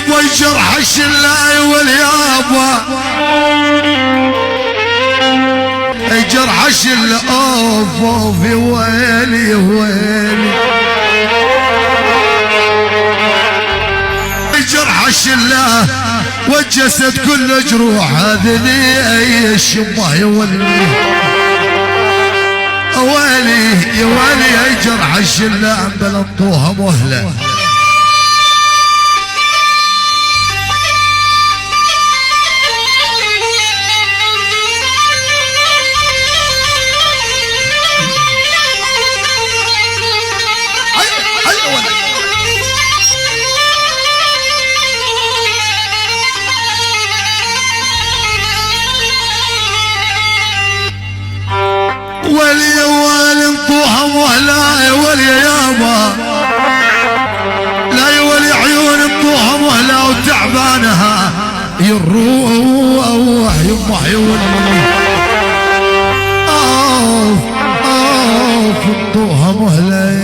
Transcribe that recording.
يابا جرح الشلاي واليابا جرح الشلا اوف اوف يا ويلي يا ويلي جرح الشلا والجسد كله جروح هذني اي الشمه يا ويلي ويلي يا ويلي يا جرح الشلا بلطوها مهله ولي والي انطوها مهلا يا ولي يابا لا يا ولي عيون انطوها مهلا وتعبانها يروح يمه يا ولي اوف اوف انطوها مهلا